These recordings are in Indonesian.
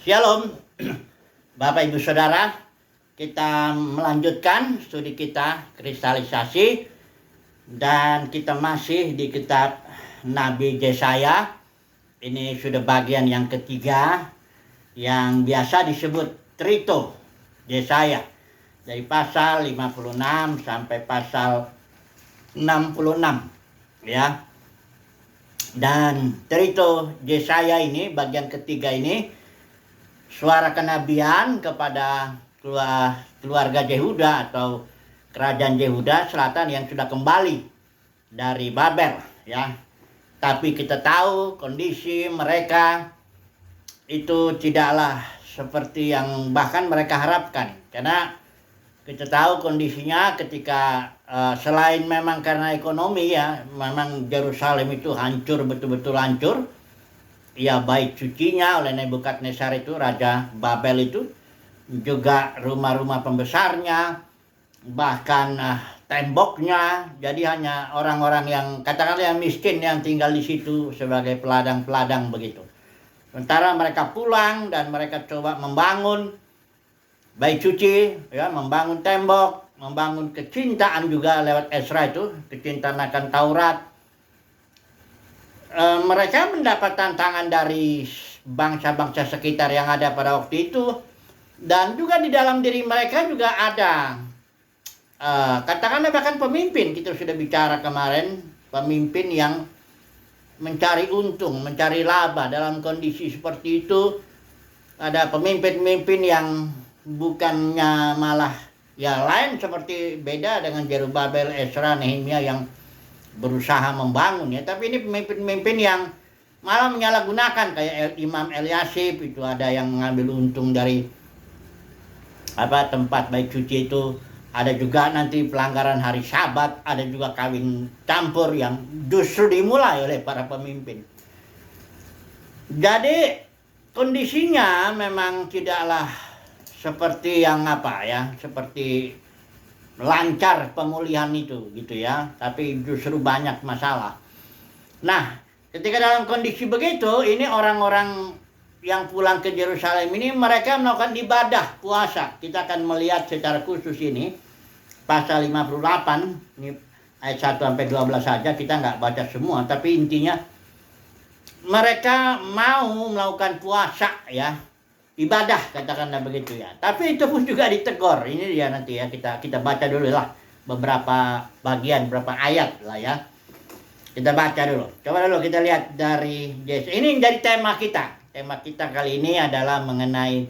Shalom, Bapak Ibu Saudara. Kita melanjutkan studi kita kristalisasi dan kita masih di kitab Nabi Yesaya. Ini sudah bagian yang ketiga yang biasa disebut Trito Yesaya, dari pasal 56 sampai pasal 66 ya. Dan Trito Yesaya ini bagian ketiga ini suara kenabian kepada keluarga Yehuda atau kerajaan Yehuda Selatan yang sudah kembali dari Babel ya. Tapi kita tahu kondisi mereka itu tidaklah seperti yang bahkan mereka harapkan, karena kita tahu kondisinya ketika selain memang karena ekonomi ya, memang Yerusalem itu hancur, betul-betul hancur. Ya, baik sucinya oleh Nebukadnezar itu, Raja Babel itu, juga rumah-rumah pembesarnya, bahkan temboknya. Jadi hanya orang-orang yang katakanlah yang miskin yang tinggal di situ sebagai peladang-peladang begitu. Sementara mereka pulang dan mereka coba membangun bait suci, ya, membangun tembok, membangun kecintaan juga lewat Ezra itu, kecintaan akan Taurat. Mereka mendapat tantangan dari bangsa-bangsa sekitar yang ada pada waktu itu, dan juga di dalam diri mereka juga ada katakanlah bahkan pemimpin. Kita sudah bicara kemarin, pemimpin yang mencari untung, mencari laba. Dalam kondisi seperti itu ada pemimpin-pemimpin yang bukannya malah ya lain, seperti beda dengan Zerubabel, Ezra, Nehemia yang berusaha membangun ya, tapi ini pemimpin-pemimpin yang malah menyalahgunakan, kayak Imam Eliasib itu ada yang mengambil untung dari tempat bait suci itu. Ada juga nanti pelanggaran hari Sabat, ada juga kawin campur yang justru dimulai oleh para pemimpin. Jadi kondisinya memang tidaklah seperti yang seperti lancar pemulihan itu gitu ya, tapi justru banyak masalah. Nah, ketika dalam kondisi begitu, ini orang-orang yang pulang ke Yerusalem ini mereka melakukan ibadah puasa. Kita akan melihat secara khusus ini pasal 58, ini ayat 1 sampai 12 saja, kita nggak baca semua, tapi intinya mereka mau melakukan puasa ya, ibadah katakanlah begitu ya. Tapi itu pun juga ditegur. Ini dia nanti ya, kita baca dulu lah beberapa bagian, beberapa ayat lah ya. Kita baca dulu. Coba dulu kita lihat dari Yesus. Ini jadi tema kita. Tema kita kali ini adalah mengenai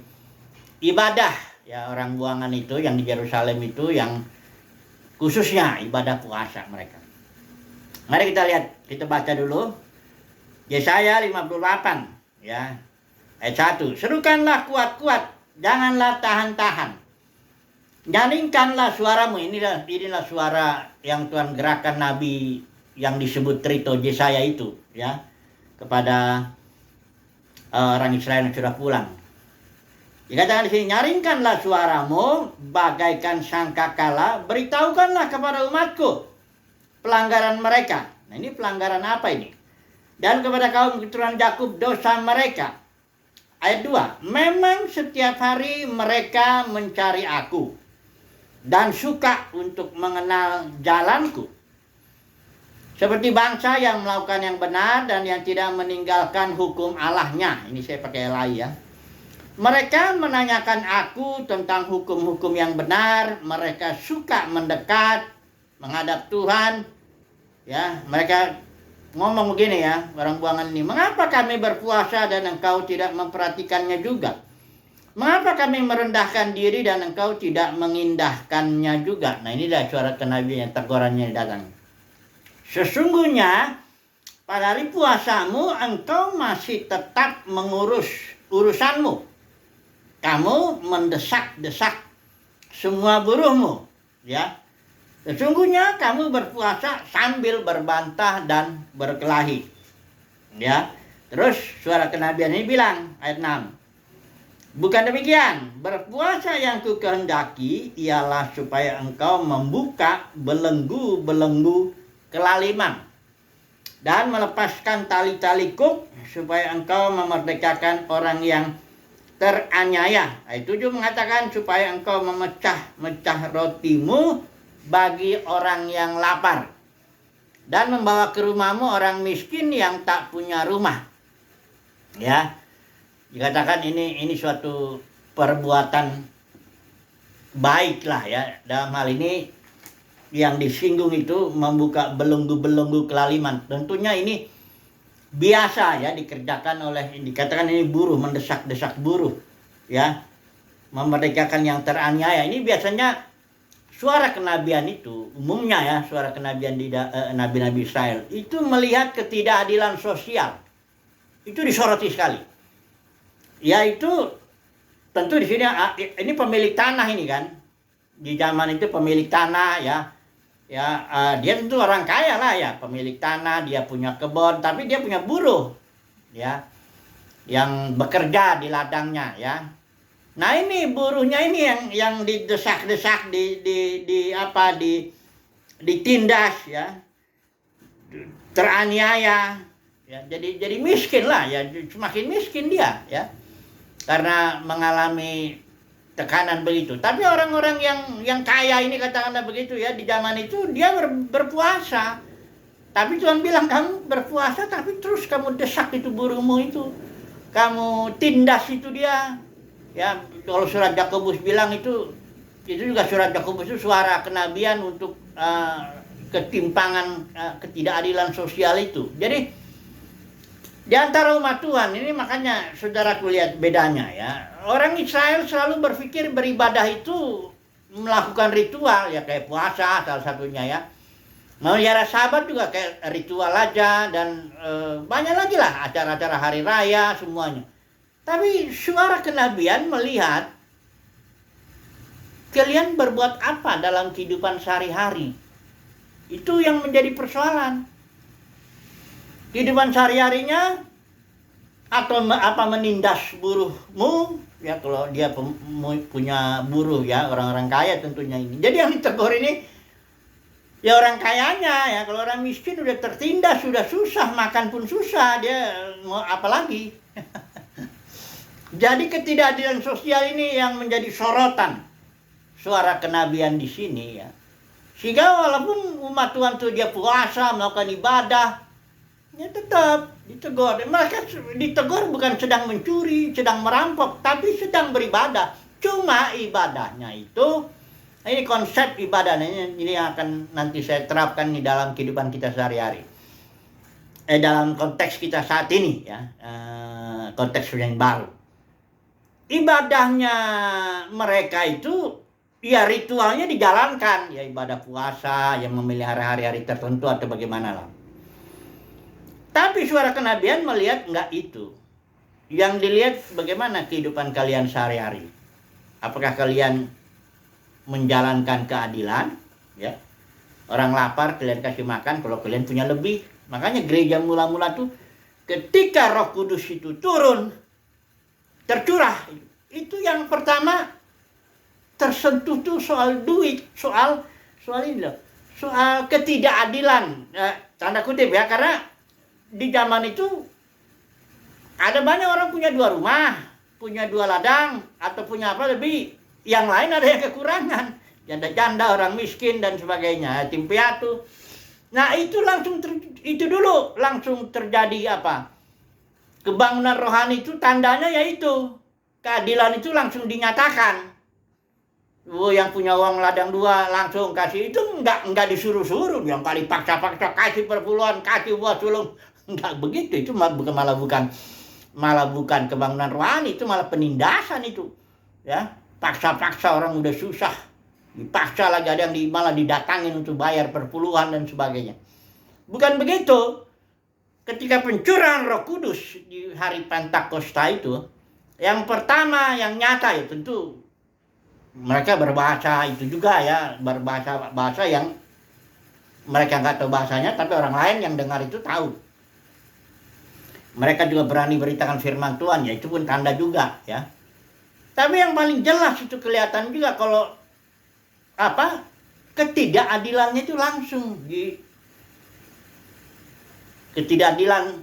ibadah ya, orang buangan itu yang di Yerusalem itu, yang khususnya ibadah puasa mereka. Mari kita lihat, kita baca dulu Yesaya 58 ya. Ayat 1, serukanlah kuat-kuat, janganlah tahan-tahan. Nyaringkanlah suaramu. Inilah suara yang Tuhan gerakan Nabi yang disebut Trito Yesaya itu ya, kepada orang Israel yang sudah pulang. Dikatakan di sini, nyaringkanlah suaramu bagaikan sangkakala, beritahukanlah kepada umatku pelanggaran mereka. Nah, ini pelanggaran apa ini? Dan kepada kaum keturunan Yakub dosa mereka. Ayat 2, memang setiap hari mereka mencari aku dan suka untuk mengenal jalanku. Seperti bangsa yang melakukan yang benar dan yang tidak meninggalkan hukum Allahnya. Ini saya pakai elai ya. Mereka menanyakan aku tentang hukum-hukum yang benar. Mereka suka mendekat, menghadap Tuhan. Ya, mereka ngomong begini ya, orang buangan ini, mengapa kami berpuasa dan engkau tidak memperhatikannya juga? Mengapa kami merendahkan diri dan engkau tidak mengindahkannya juga? Nah, ini dah suara kenabian, tegurannya datang. Sesungguhnya pada hari puasamu engkau masih tetap mengurus urusanmu. Kamu mendesak-desak semua buruhmu ya. Sesungguhnya kamu berpuasa sambil berbantah dan berkelahi. Ya. Terus suara kenabian ini bilang, ayat 6. Bukan demikian, berpuasa yang ku kehendaki ialah supaya engkau membuka belenggu-belenggu kelaliman. dan melepaskan tali-tali kuk supaya engkau memerdekakan orang yang teraniaya. Ayat 7 mengatakan supaya engkau memecah-mecah rotimu bagi orang yang lapar dan membawa ke rumahmu orang miskin yang tak punya rumah. Ya, dikatakan ini suatu perbuatan baik lah ya. Dalam hal ini yang disinggung itu membuka belenggu-belenggu kelaliman. Tentunya ini biasa ya dikerjakan oleh, dikatakan ini buruh, mendesak-desak buruh ya, memerdekakan yang teraniaya. Ini biasanya suara kenabian itu umumnya ya, suara kenabian di nabi-nabi Israel itu melihat ketidakadilan sosial. Itu disoroti sekali. Yaitu tentu di sini ini pemilik tanah ini kan. Di zaman itu pemilik tanah ya. Dia tentu orang kaya lah ya, pemilik tanah, dia punya kebun, tapi dia punya buruh ya yang bekerja di ladangnya ya. Nah, ini buruhnya ini yang didesak-desak, ditindas ya, teraniaya ya, jadi miskin lah ya, semakin miskin dia ya karena mengalami tekanan begitu. Tapi orang-orang yang kaya ini, katakanlah begitu ya, di zaman itu dia berpuasa. Tapi Tuhan bilang, kamu berpuasa tapi terus kamu desak itu buruhmu itu, kamu tindas itu dia. Ya, kalau surat Yakobus bilang itu juga surat Yakobus itu suara kenabian untuk ketimpangan, ketidakadilan sosial itu. Jadi di antara umat Tuhan ini, makanya saudaraku lihat bedanya ya. Orang Israel selalu berpikir beribadah itu melakukan ritual ya, kayak puasa salah satunya ya. Memelihara Sabat juga kayak ritual aja, dan banyak lagi lah acara-acara hari raya semuanya. Tapi suara kenabian melihat kalian berbuat apa dalam kehidupan sehari-hari. Itu yang menjadi persoalan. Kehidupan sehari-harinya atau apa menindas buruhmu ya, kalau dia punya buruh ya, orang-orang kaya tentunya ini. Jadi yang ditegur ini ya orang kayanya ya. Kalau orang miskin udah tertindas, sudah susah, makan pun susah, dia mau apa lagi. Jadi ketidakadilan sosial ini yang menjadi sorotan suara kenabian di sini ya. Sehingga walaupun umat Tuhan itu dia puasa, melakukan ibadah, ya tetap ditegur. Mereka ditegur bukan sedang mencuri, sedang merampok, tapi sedang beribadah. Cuma ibadahnya itu, ini konsep ibadahnya ini akan nanti saya terapkan di dalam kehidupan kita sehari-hari. Dalam konteks kita saat ini ya, konteks yang baru. Ibadahnya mereka itu ya ritualnya dijalankan, ya ibadah puasa yang memelihara hari-hari tertentu atau bagaimana lah. Tapi suara kenabian melihat enggak itu. Yang dilihat bagaimana kehidupan kalian sehari-hari. Apakah kalian menjalankan keadilan? Ya. Orang lapar kalian kasih makan, kalau kalian punya lebih. Makanya gereja mula-mula tuh ketika Roh Kudus itu turun, tercurah. Itu yang pertama tersentuh tuh soal duit, soal ini loh. Soal ketidakadilan. Tanda kutip ya, karena di zaman itu ada banyak orang punya 2 rumah, punya 2 ladang, atau punya apa lebih. Yang lain ada yang kekurangan, janda-janda, orang miskin dan sebagainya, yatim piatu. Nah itu langsung langsung terjadi apa? Kebangunan rohani itu tandanya yaitu keadilan itu langsung dinyatakan. Yang punya uang ladang 2 langsung kasih, itu enggak disuruh-suruh, yang kali paksa-paksa kasih perpuluhan, kasih buah sulung. Enggak begitu, itu malah bukan kebangunan rohani, itu malah penindasan itu. Ya, paksa-paksa orang udah susah, dipaksa lagi, ada yang malah didatangin untuk bayar perpuluhan dan sebagainya. Bukan begitu. Ketika pencurahan Roh Kudus di hari Pentakosta itu, yang pertama yang nyata ya tentu mereka berbahasa itu juga ya, berbahasa yang mereka nggak tahu bahasanya, tapi orang lain yang dengar itu tahu. Mereka juga berani beritakan firman Tuhan, ya itu pun tanda juga ya. Tapi yang paling jelas itu kelihatan juga kalau ketidakadilannya itu langsung ketidakadilan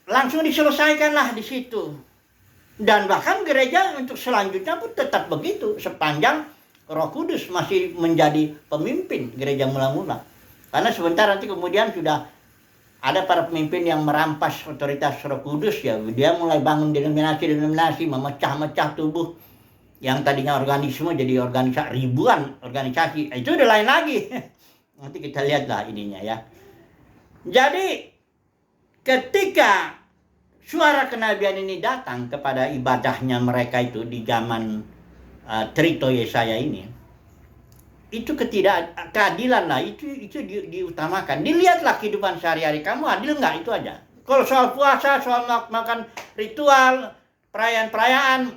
langsung diselesaikanlah di situ. Dan bahkan gereja untuk selanjutnya pun tetap begitu sepanjang Roh Kudus masih menjadi pemimpin gereja mula-mula. Karena sebentar nanti kemudian sudah ada para pemimpin yang merampas otoritas Roh Kudus ya. Dia mulai bangun denominasi-denominasi, memecah-mecah tubuh yang tadinya organisme jadi ribuan organisasi. Itu udah lain lagi. Nanti kita lihatlah ininya ya. Jadi ketika suara kenabian ini datang kepada ibadahnya mereka itu di zaman Trito Yesaya ini, itu ketidakadilan lah, itu diutamakan. Dilihatlah kehidupan sehari-hari kamu adil nggak, itu aja. Kalau soal puasa, soal makan ritual, perayaan-perayaan,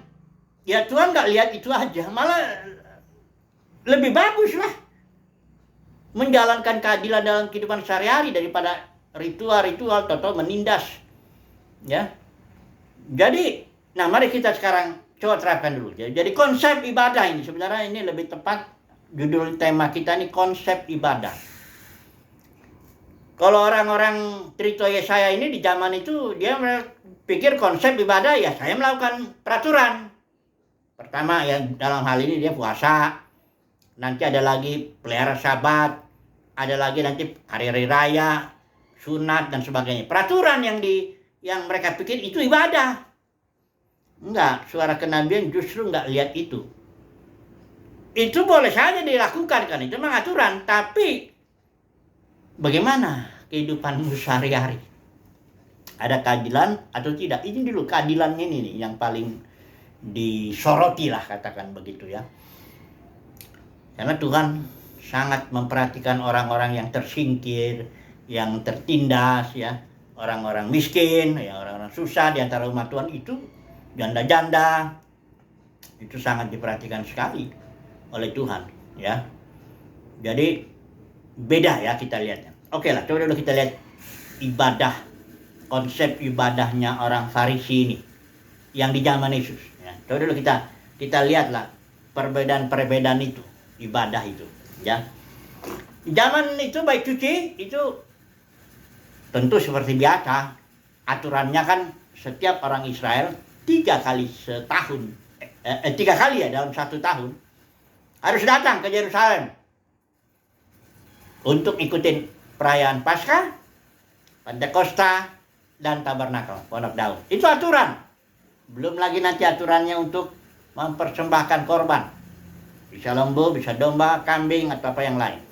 ya Tuhan nggak lihat itu aja, malah lebih bagus lah menjalankan keadilan dalam kehidupan sehari-hari daripada ritual-ritual atau menindas. Ya, jadi, nah mari kita sekarang coba terapkan dulu. Jadi konsep ibadah ini sebenarnya ini lebih tepat judul tema kita ini konsep ibadah. Kalau orang-orang Trito Yesaya ini di zaman itu dia pikir konsep ibadah ya saya melakukan peraturan. Pertama ya dalam hal ini dia puasa, nanti ada lagi pelihara Sabat, ada lagi nanti hari-hari raya, sunat dan sebagainya. Peraturan yang mereka pikir itu ibadah. Enggak, suara kenabian justru enggak lihat itu. Itu boleh saja dilakukan kan, itu memang aturan. Tapi bagaimana kehidupanmu sehari-hari? Ada keadilan atau tidak? Ini dulu keadilannya ini nih, yang paling disoroti lah katakan begitu ya. Karena Tuhan sangat memperhatikan orang-orang yang tersingkir, yang tertindas ya. Orang-orang miskin, ya orang-orang susah di antara umat Tuhan itu, janda-janda, itu sangat diperhatikan sekali oleh Tuhan, ya. Jadi beda ya kita lihatnya. Oke lah, coba dulu kita lihat ibadah, konsep ibadahnya orang Farisi ini yang di zaman Yesus. Ya. Coba dulu kita lihatlah perbedaan-perbedaan itu, ibadah itu, ya. Di zaman itu baik suci itu tentu seperti biasa, aturannya kan setiap orang Israel 3 kali setahun, 3 kali ya dalam 1 tahun, harus datang ke Yerusalem untuk ikutin perayaan Paskah, Pentakosta, dan Tabernakel, Pondok Daun. Itu aturan. Belum lagi nanti aturannya untuk mempersembahkan korban. Bisa lembu, bisa domba, kambing, atau apa yang lain.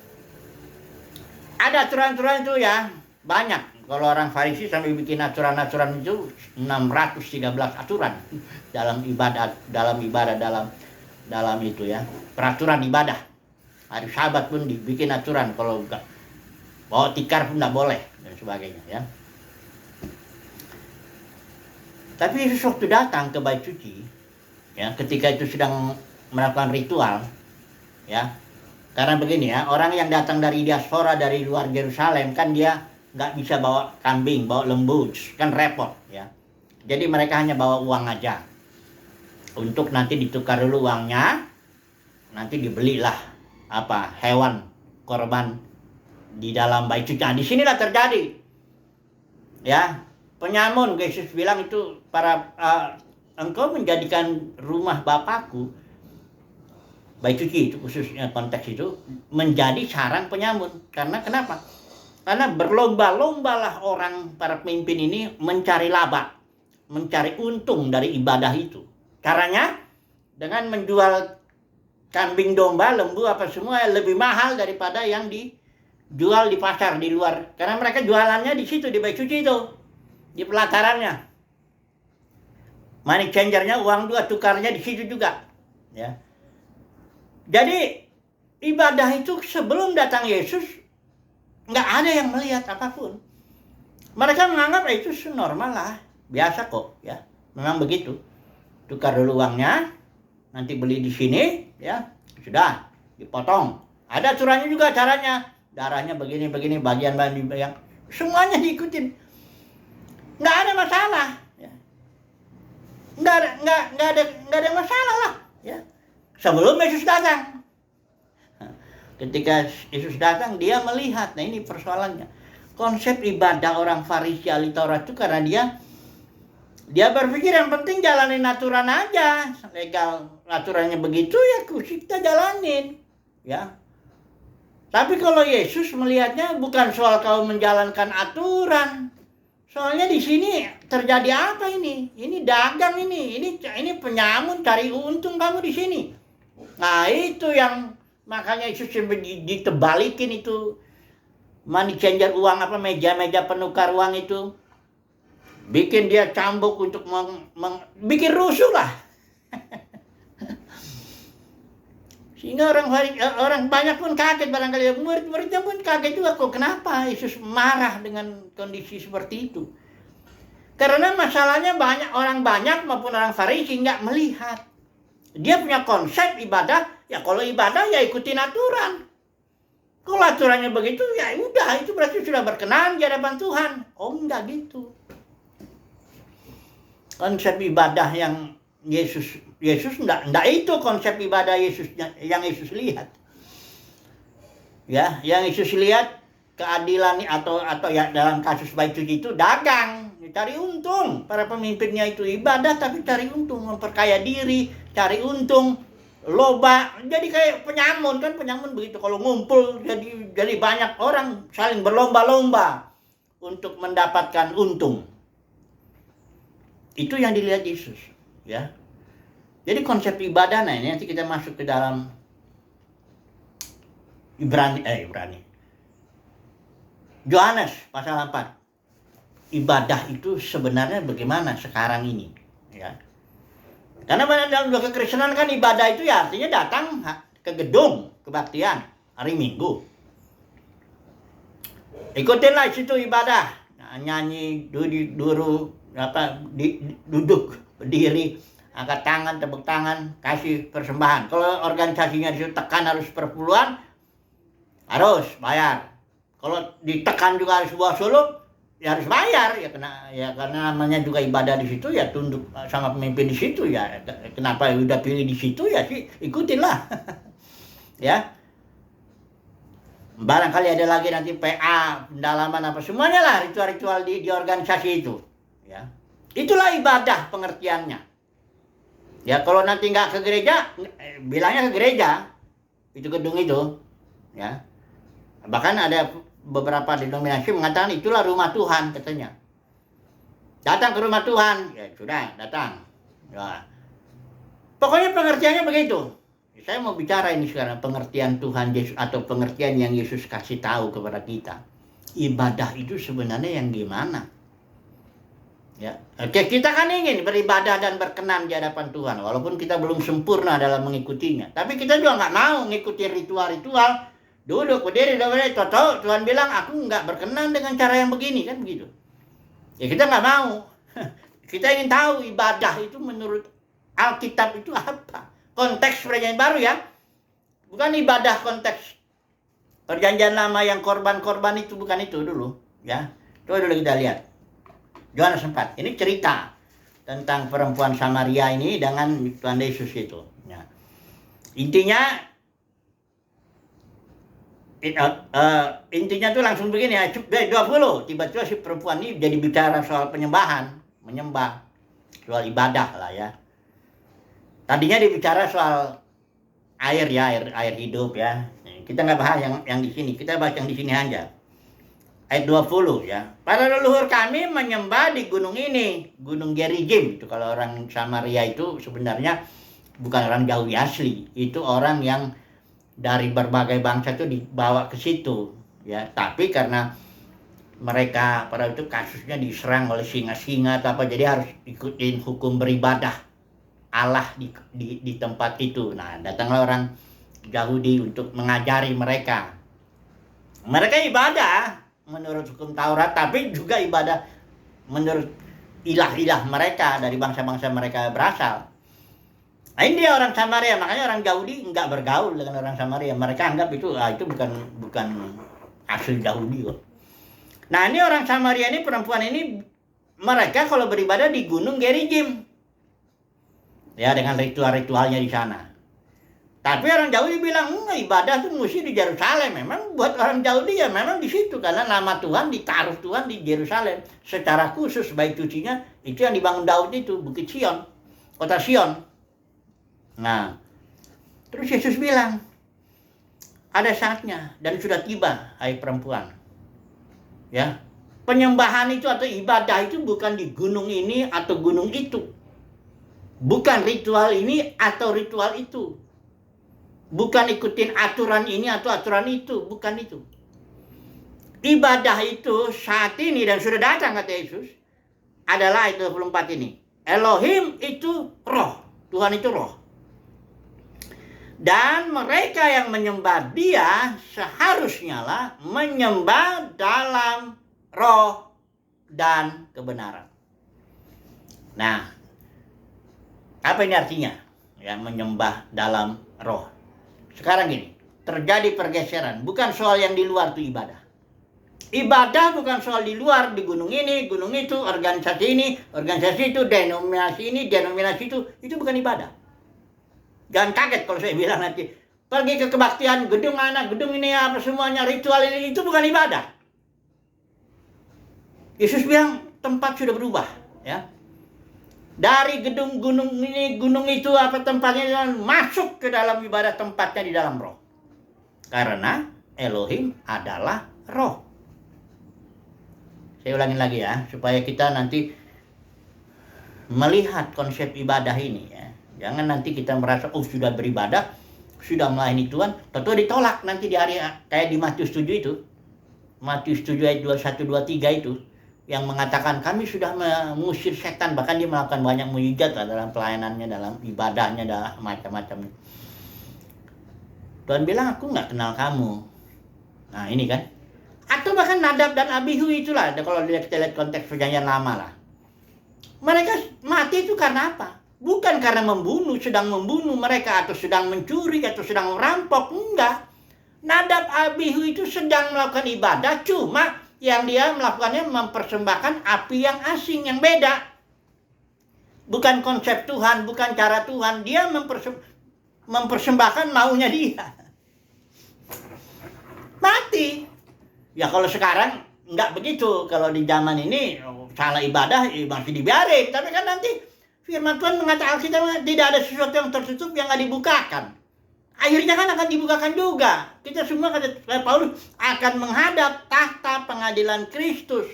Ada aturan-aturan itu ya, banyak. Kalau orang Farisi sampai bikin aturan-aturan itu 613 aturan dalam ibadah dalam itu ya. Peraturan ibadah. Hari Sabat pun dibikin aturan, kalau enggak bawa tikar pun enggak boleh dan sebagainya ya. Tapi Yesus waktu datang ke Bait Suci ya, ketika itu sedang melakukan ritual ya. Karena begini ya, orang yang datang dari diaspora dari luar Yerusalem kan dia nggak bisa bawa kambing, bawa lembu, kan repot ya. Jadi mereka hanya bawa uang aja. Untuk nanti ditukar dulu uangnya, nanti dibelilah hewan korban di dalam Bait Suci. Nah, di sinilah terjadi ya penyamun. Yesus bilang itu engkau menjadikan rumah Bapakku, Bait Suci itu khususnya konteks itu, menjadi sarang penyamun. Karena kenapa? Karena berlomba-lombalah orang para pemimpin ini mencari laba, mencari untung dari ibadah itu. Caranya dengan menjual kambing, domba, lembu apa semua lebih mahal daripada yang dijual di pasar di luar. Karena mereka jualannya di situ, di Bait Suci itu, di pelatarannya. Money changernya, uang dua tukarnya di situ juga. Ya. Jadi ibadah itu sebelum datang Yesus nggak ada yang melihat apapun. Mereka menganggap itu normal lah, biasa kok ya. Memang begitu. Tukar dulu uangnya, nanti beli di sini ya, sudah dipotong. Ada aturannya juga caranya. Darahnya begini bagian semuanya diikutin. Nggak ada masalah ya. Nggak ada masalah lah ya. Sebelum Yesus datang. Ketika Yesus datang, dia melihat, nah ini persoalannya. konsep ibadah orang Farisi ahli Taurat itu karena dia berpikir yang penting jalanin aturan aja, legal aturannya begitu ya kita jalanin, ya. Tapi kalau Yesus melihatnya bukan soal kau menjalankan aturan. Soalnya di sini terjadi apa ini? Ini dagang ini penyamun cari untung kamu di sini. Nah, itu yang makanya Yesus ditebalikin itu money changer uang meja penukar uang itu. Bikin dia cambuk untuk bikin rusuh lah. Sehingga orang banyak pun kaget, barangkali murid-muridnya pun kaget juga, kok kenapa Yesus marah dengan kondisi seperti itu. Karena masalahnya orang banyak maupun orang Farisi nggak melihat. Dia punya konsep ibadah, ya kalau ibadah ya ikutin aturan. Kalau aturannya begitu ya udah, itu berarti sudah berkenan di hadapan Tuhan. Oh enggak gitu. Konsep ibadah yang Yesus enggak itu konsep ibadah Yesus yang Yesus lihat. Ya, yang Yesus lihat keadilan atau ya dalam kasus bait suci itu dagang, cari untung. Para pemimpinnya itu ibadah tapi cari untung, memperkaya diri, cari untung, loba. Jadi kayak penyamun kan, penyamun begitu kalau ngumpul jadi banyak orang saling berlomba-lomba untuk mendapatkan untung. Itu yang dilihat Yesus, ya. Jadi konsep ibadah, nah ini nanti kita masuk ke dalam Ibrani. Yohanes pasal 4. Ibadah itu sebenarnya bagaimana sekarang ini, ya. Karena dalam kekristenan kan ibadah itu ya artinya datang ke gedung kebaktian hari Minggu. Ikutinlah situ ibadah, nyanyi, duduk, duduk, berdiri, angkat tangan, tepuk tangan, kasih persembahan. Kalau organisasinya disitu tekan harus perpuluhan, harus bayar. Kalau ditekan juga harus bawa suluk, ya harus bayar. Karena namanya juga ibadah di situ, ya tunduk sama pemimpin di situ ya. Kenapa udah pilih di situ ya sih, ikutinlah. Ya. Barangkali ada lagi nanti PA, pendalaman apa semuanya lah ritual-ritual di organisasi itu. Ya. Itulah ibadah pengertiannya. Ya kalau nanti nggak ke gereja, bilangnya ke gereja, itu gedung itu, ya. Bahkan ada beberapa denominasi mengatakan itulah rumah Tuhan katanya. Datang ke rumah Tuhan, ya sudah datang. Ya. Pokoknya pengertiannya begitu. Saya mau bicara ini sekarang pengertian Tuhan Yesus atau pengertian yang Yesus kasih tahu kepada kita. Ibadah itu sebenarnya yang gimana? Ya, oke, kita kan ingin beribadah dan berkenan di hadapan Tuhan, walaupun kita belum sempurna dalam mengikutinya. Tapi kita juga nggak mau mengikuti ritual-ritual, duduk berdiri, toto. Tuhan bilang aku nggak berkenan dengan cara yang begini, kan begitu. Ya kita nggak mau. Kita ingin tahu ibadah itu menurut Alkitab itu apa? Konteks Perjanjian Baru ya, bukan ibadah konteks Perjanjian Lama yang korban-korban itu, bukan itu dulu. Ya, coba dulu kita lihat. Yohanes 4. Ini cerita tentang perempuan Samaria ini dengan Tuhan Yesus itu. Ya. Intinya tuh langsung begini ya. 20. Tiba-tiba si perempuan ini jadi bicara soal penyembahan, menyembah, soal ibadah lah ya. Tadinya dibicara soal air ya, air hidup ya. Kita nggak bahas yang di sini, kita bahas yang di sini aja. Ayat 20 ya. Para leluhur kami menyembah di gunung ini, Gunung Gerizim. Itu kalau orang Samaria itu sebenarnya bukan orang Yahudi asli. Itu orang yang dari berbagai bangsa itu dibawa ke situ ya. Tapi karena mereka pada itu kasusnya diserang oleh singa-singa atau apa, jadi harus ikutin hukum beribadah Allah di tempat itu. Nah, datanglah orang Yahudi untuk mengajari mereka. Mereka ibadah menurut hukum Taurat, tapi juga ibadah menurut ilah-ilah mereka dari bangsa-bangsa mereka berasal. Nah, ini dia orang Samaria, makanya orang Yahudi enggak bergaul dengan orang Samaria. Mereka anggap itu bukan asli Yahudi kok. Nah, ini orang Samaria ini, perempuan ini, mereka kalau beribadah di Gunung Gerizim. Ya, dengan ritual-ritualnya di sana. Tapi orang Yahudi bilang, enggak, ibadah itu mesti di Yerusalem. Memang buat orang Yahudi ya memang di situ. Karena nama Tuhan ditaruh Tuhan di Yerusalem. Secara khusus bait sucinya itu yang dibangun Daud itu, Bukit Sion. Kota Sion. Nah, terus Yesus bilang, ada saatnya dan sudah tiba, hai perempuan. Ya, penyembahan itu atau ibadah itu bukan di gunung ini atau gunung itu. Bukan ritual ini atau ritual itu. Bukan ikutin aturan ini atau aturan itu. Bukan itu. Ibadah itu saat ini dan sudah datang kata Yesus. Adalah ayat 24 ini. Elohim itu roh. Tuhan itu roh. Dan mereka yang menyembah dia seharusnya lah menyembah dalam roh dan kebenaran. Nah, apa ini artinya? Ya, menyembah dalam roh. Sekarang gini, terjadi pergeseran. Bukan soal yang di luar itu ibadah. Ibadah bukan soal di luar, di gunung ini, gunung itu, organisasi ini, organisasi itu, denominasi ini, denominasi itu. Itu bukan ibadah. Jangan kaget kalau saya bilang nanti, pergi ke kebaktian, gedung mana, gedung ini apa semuanya, ritual ini, itu bukan ibadah. Yesus bilang tempat sudah berubah. Ya. Dari gedung gunung ini, gunung itu, apa tempatnya, masuk ke dalam ibadah tempatnya di dalam roh. Karena Elohim adalah roh. Saya ulangin lagi ya, supaya kita nanti melihat konsep ibadah ini ya. Jangan nanti kita merasa, oh sudah beribadah, sudah melayani Tuhan, tentu ditolak nanti di hari, kayak di Matius 7 itu. Matius 7 ayat 21, 23 itu. Yang mengatakan kami sudah mengusir setan, bahkan dia melakukan banyak mujizat dalam pelayanannya, dalam ibadahnya, dalam macam-macam. Tuhan bilang aku nggak kenal kamu. Nah ini kan. Atau bahkan Nadab dan Abihu itulah, kalau kita lihat konteks perjanjian lama lah. Mereka mati itu karena apa? Bukan karena sedang membunuh mereka, atau sedang mencuri, atau sedang merampok. Enggak. Nadab Abihu itu sedang melakukan ibadah, cuma yang dia melakukannya mempersembahkan api yang asing, yang beda. Bukan konsep Tuhan, bukan cara Tuhan. Dia mempersembahkan maunya dia. Mati. Ya kalau sekarang nggak begitu. Kalau di zaman ini salah ibadah masih dibiarin. Tapi kan nanti firman Tuhan mengatakan kita tidak ada sesuatu yang tertutup yang nggak dibukakan. Akhirnya kan akan dibukakan juga. Kita semua kata Paulus akan menghadap tahta pengadilan Kristus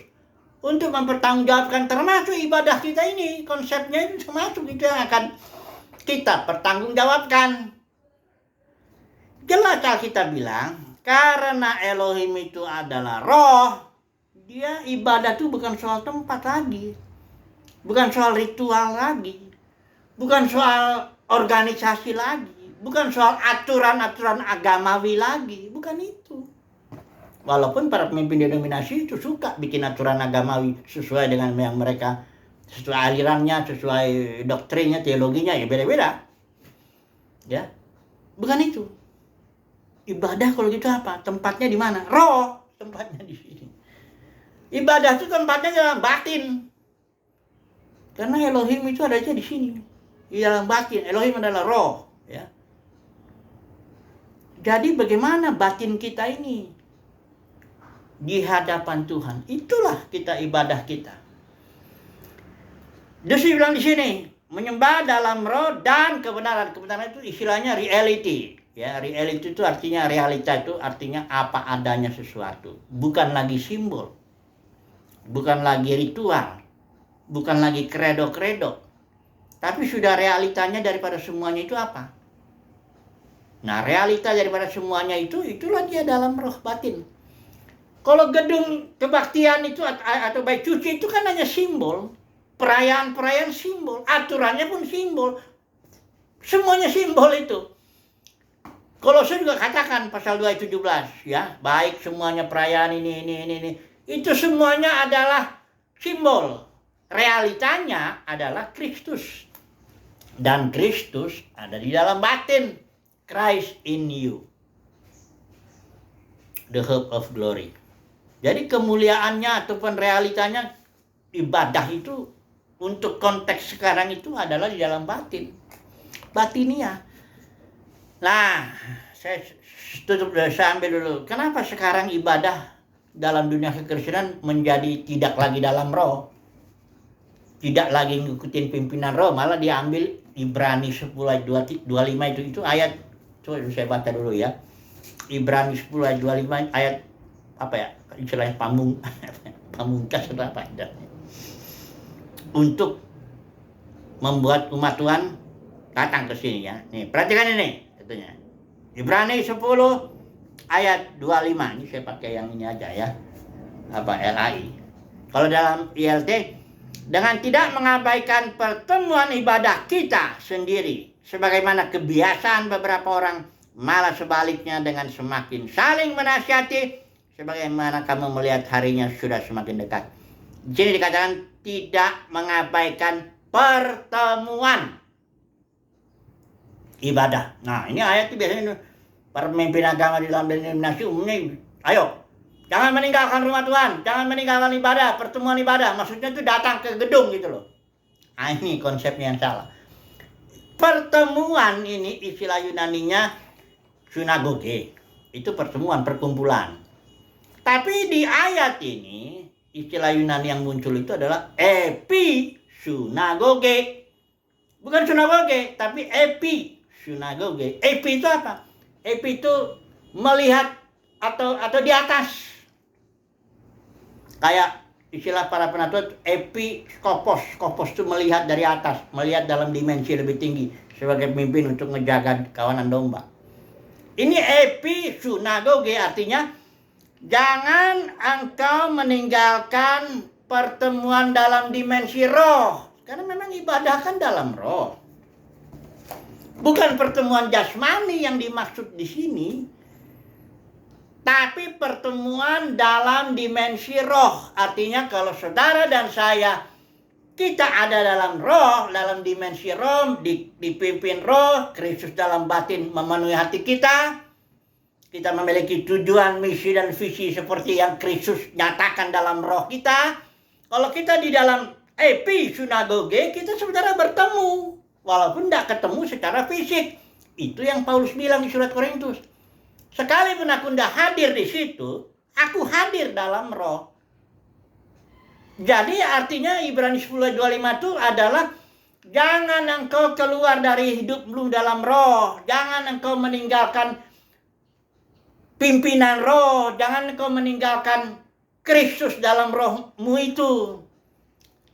untuk mempertanggungjawabkan termasuk ibadah kita ini. Konsepnya itu termasuk itu yang akan kita pertanggungjawabkan. Jelas kita bilang karena Elohim itu adalah roh, dia ibadah itu bukan soal tempat lagi, bukan soal ritual lagi, bukan soal organisasi lagi. Bukan soal aturan-aturan agamawi lagi. Bukan itu. Walaupun para pemimpin denominasi itu suka bikin aturan agamawi sesuai dengan yang mereka, sesuai alirannya, sesuai doktrinnya, teologinya, ya beda-beda. Ya. Bukan itu. Ibadah kalau gitu apa? Tempatnya di mana? Roh. Tempatnya di sini. Ibadah itu tempatnya dalam batin. Karena Elohim itu adanya di sini. Di dalam batin. Elohim adalah roh. Ya. Jadi bagaimana batin kita ini di hadapan Tuhan? Itulah kita ibadah kita. Dia bilang di sini, menyembah dalam roh dan kebenaran. Kebenaran itu istilahnya reality. Ya, reality itu artinya realita, itu artinya apa adanya sesuatu. Bukan lagi simbol. Bukan lagi ritual. Bukan lagi kredo-kredo. Tapi sudah realitanya daripada semuanya itu apa? Nah, realita daripada semuanya itulah dia dalam roh batin. Kalau gedung kebaktian itu atau bait suci itu kan hanya simbol. Perayaan-perayaan simbol. Aturannya pun simbol. Semuanya simbol itu. Kalau saya juga katakan pasal 2 ayat 17. Ya, baik semuanya perayaan ini. Itu semuanya adalah simbol. Realitanya adalah Kristus. Dan Kristus ada di dalam batin. Christ in you, the hope of glory. Jadi kemuliaannya ataupun realitanya ibadah itu untuk konteks sekarang itu adalah di dalam batin. Batinia. Nah, saya saya ambil dulu. Kenapa sekarang ibadah dalam dunia kekristenan menjadi tidak lagi dalam roh? Tidak lagi ngikutin pimpinan roh, malah diambil Ibrani 10 ayat 25 itu ayat. Coba saya baca dulu ya. Ibrani 10 ayat 25 ayat apa ya? Istilahnya pamungkas atau apa? Untuk membuat umat Tuhan datang ke sini ya. Nih, perhatikan ini katanya. Ibrani 10 ayat 25. Ini saya pakai yang ini aja ya. Apa LAI. Kalau dalam ILT, dengan tidak mengabaikan pertemuan ibadah kita sendiri sebagaimana kebiasaan beberapa orang, malah sebaliknya dengan semakin saling menasihati sebagaimana kamu melihat harinya sudah semakin dekat. Di sini dikatakan tidak mengabaikan pertemuan ibadah. Nah, ini ayat itu biasanya para pemimpin agama di dalam denominasi umumnya, ayo, jangan meninggalkan rumah Tuhan, jangan meninggalkan ibadah, pertemuan ibadah. Maksudnya itu datang ke gedung gitu loh. Nah, ini konsepnya yang salah. Pertemuan ini istilah Yunaninya synagoge. Itu pertemuan, perkumpulan. Tapi di ayat ini istilah Yunani yang muncul itu adalah episynagoge. Bukan synagoge, tapi episynagoge. Epi itu apa? Epi itu melihat atau di atas. Kayak istilah para penatua episkopos. Skopos itu melihat dari atas, melihat dalam dimensi lebih tinggi sebagai pemimpin untuk menjaga kawanan domba. Ini episynagoge artinya jangan engkau meninggalkan pertemuan dalam dimensi roh. Karena memang ibadah kan dalam roh. Bukan pertemuan jasmani yang dimaksud di sini. Tapi pertemuan dalam dimensi roh. Artinya kalau saudara dan saya, kita ada dalam roh, dalam dimensi roh, dipimpin roh, Kristus dalam batin memenuhi hati kita. Kita memiliki tujuan, misi, dan visi seperti yang Kristus nyatakan dalam roh kita. Kalau kita di dalam episynagoge, kita sebenarnya bertemu. Walaupun tidak ketemu secara fisik. Itu yang Paulus bilang di surat Korintus. Sekalipun aku tidak hadir di situ, aku hadir dalam roh. Jadi artinya Ibrani 10:25 itu adalah jangan engkau keluar dari hidupmu dalam roh. Jangan engkau meninggalkan pimpinan roh. Jangan engkau meninggalkan Kristus dalam rohmu itu.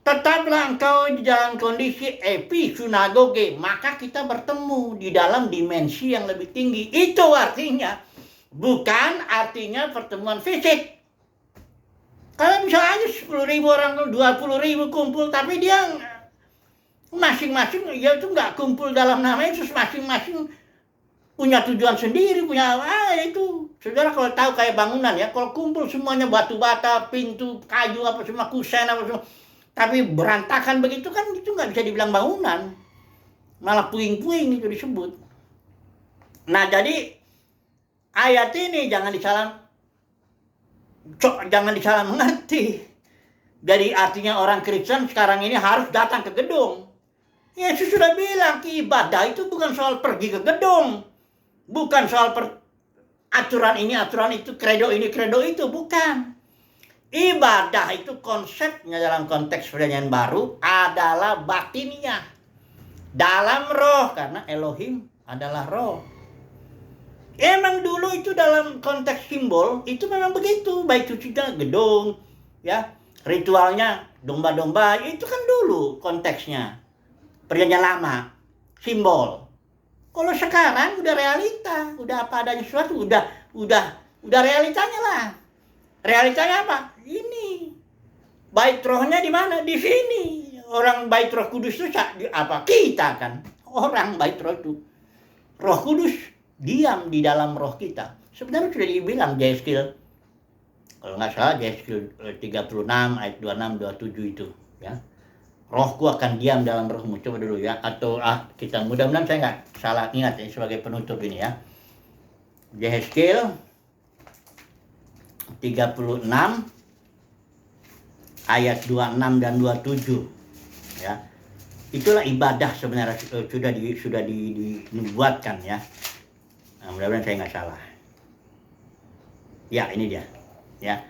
Tetaplah engkau di dalam kondisi episynagoge. Maka kita bertemu di dalam dimensi yang lebih tinggi. Itu artinya, bukan artinya pertemuan fisik. Karena bisa aja 10.000 orang, 20.000 kumpul. Tapi dia masing-masing, ya itu nggak kumpul dalam namanya. Terus masing-masing punya tujuan sendiri. Punya itu. Saudara kalau tahu kayak bangunan ya. Kalau kumpul semuanya batu bata, pintu, kayu, apa semua, kusen, apa semua. Tapi berantakan begitu kan itu nggak bisa dibilang bangunan. Malah puing-puing itu disebut. Nah jadi ayat ini jangan disalah mengerti. Jadi artinya orang Kristen sekarang ini harus datang ke gedung. Yesus sudah bilang ibadah itu bukan soal pergi ke gedung. Bukan soal aturan ini, aturan itu, kredo ini, kredo itu. Bukan. Ibadah itu konsepnya dalam konteks perjanjian baru adalah batiniah. Dalam roh, karena Elohim adalah roh. Emang dulu itu dalam konteks simbol, itu memang begitu. Baik sucinya gedung, ya, ritualnya domba-domba, itu kan dulu konteksnya. Perjanjian lama, simbol. Kalau sekarang udah realita, udah apa adanya sesuatu, udah realitanya lah. Realitanya apa? Ini. Bait rohnya di mana? Di sini. Orang bait Roh Kudus itu apa? Kita kan. Orang bait roh itu. Roh Kudus diam di dalam roh kita. Sebenarnya sudah dibilang Yeskil. Kalau nggak salah Yeskil 36 ayat 26 27 itu, ya. Rohku akan diam dalam rohmu. Coba dulu ya. Atau kita mudah-mudahan saya nggak salah ingat ya sebagai penutup ini ya. Yeskil 36 ayat 26 dan 27 ya. Itulah ibadah sebenarnya sudah dibuatkan ya. Nah, mudah-mudahan saya nggak salah. Ya, ini dia. Ya.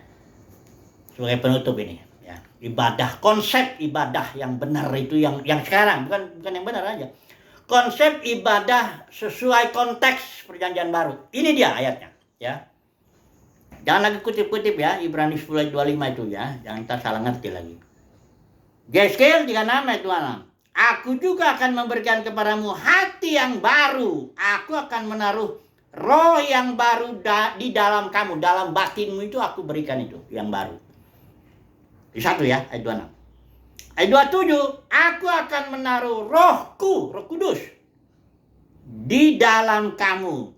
Sebagai penutup ini, ya. Ibadah, konsep ibadah yang benar itu yang sekarang, bukan yang benar aja. Konsep ibadah sesuai konteks Perjanjian Baru. Ini dia ayatnya, ya. Jangan lagi kutip-kutip ya, Ibrani 10 ayat 25 itu ya. Jangan kita salah ngerti lagi. Yeskiel 36 ayat 26. Aku juga akan memberikan kepadamu hati yang baru. Aku akan menaruh roh yang baru di dalam kamu. Dalam batinmu itu aku berikan itu, yang baru. Di 1 ya, ayat 26. Ayat 27, aku akan menaruh rohku, Roh Kudus, di dalam kamu.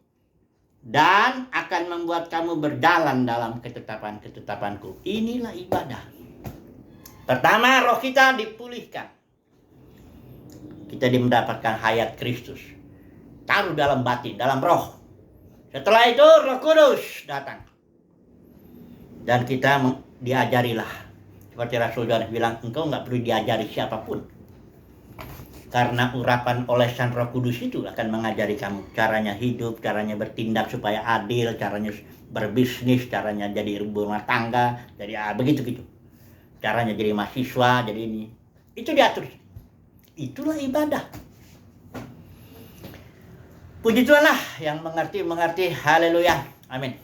Dan akan membuat kamu berjalan dalam ketetapan-ketetapanku. Inilah ibadah. Pertama, roh kita dipulihkan. Kita mendapatkan hayat Kristus. Taruh dalam batin, dalam roh. Setelah itu Roh Kudus datang. Dan kita diajarilah. Seperti Rasul Yohanes bilang, engkau nggak perlu diajari siapapun. Karena urapan olesan Roh Kudus itu akan mengajari kamu caranya hidup, caranya bertindak supaya adil, caranya berbisnis, caranya jadi rumah tangga, jadi begitu-gitu. Caranya jadi mahasiswa, jadi ini. Itu diatur. Itulah ibadah. Puji Tuhan lah yang mengerti. Haleluya. Amin.